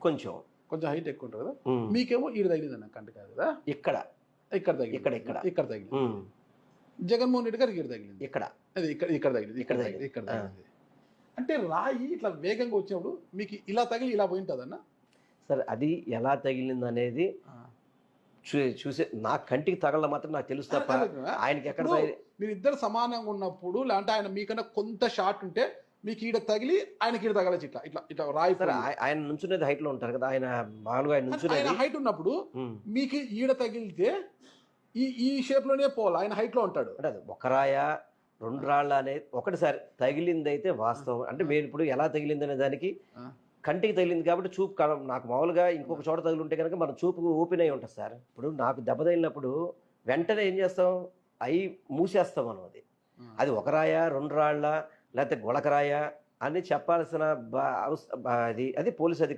కొంచెం కొంచెం హైట్ ఎక్కువ ఉంటుంది కదా. ఉమ్. మీకేమో ఈడ తగిలింది అన్న కంటి కాదు కదా, ఇక్కడ ఇక్కడ తగిలింది, ఇక్కడ. ఇక్కడ తగిలింది. ఉమ్. జగన్మోహన్ రెడ్డి గారికి ఇక్కడ తగిలింది, ఇక్కడ అది ఇక్కడ తగిలింది, ఇక్కడ తగిలింది. ఇక్కడ తగిలింది. అంటే రాయి ఇట్లా వేగంగా వచ్చినప్పుడు మీకు ఇలా తగిలి ఇలా పోయి ఉంటుంది అన్న. సరే, అది ఎలా తగిలింది అనేది చూసే నా కంటికి తగల మాత్రం నాకు తెలుసు తప్ప ఆయనకి ఎక్కడ మీరు ఇద్దరు సమానంగా ఉన్నప్పుడు లేదంటే ఆయన మీకన్నా కొంత షార్ట్ ఉంటే మీకు ఈడ తగిలి ఆయనకి ఈడ తగలచ్చు, ఇట్లా ఇట్లా ఇట్లా రాయి. సరే, ఆయన నుంచునేది హైట్ లో ఉంటారు కదా, ఆయన మామూలుగా ఆయన ఆయన నుంచునేది. హైట్ ఉన్నప్పుడు మీకు ఈడ తగిలితే ఈ షేప్ లోనే పోవాలి, ఆయన హైట్ లో ఉంటాడు. అంటే అది ఒక రాయ రెండు రాళ్ళ అనేది ఒకటిసారి తగిలింది అయితే వాస్తవం. అంటే మీరు ఇప్పుడు ఎలా తగిలింది అనే దానికి కంటికి తగిలింది కాబట్టి చూపు నాకు మామూలుగా ఇంకొక చోట తగిలింటే కనుక మన చూపు ఓపెన్ అయి ఉంటుంది సార్. ఇప్పుడు నాకు దెబ్బ తగిలినప్పుడు వెంటనే ఏం చేస్తాం, అవి మూసేస్తాం మనం. అది ఒక రాయ రెండు రాళ్ళ లేకపోతే గుళకరాయ అని చెప్పాల్సిన అది పోలీస్ అధికారులు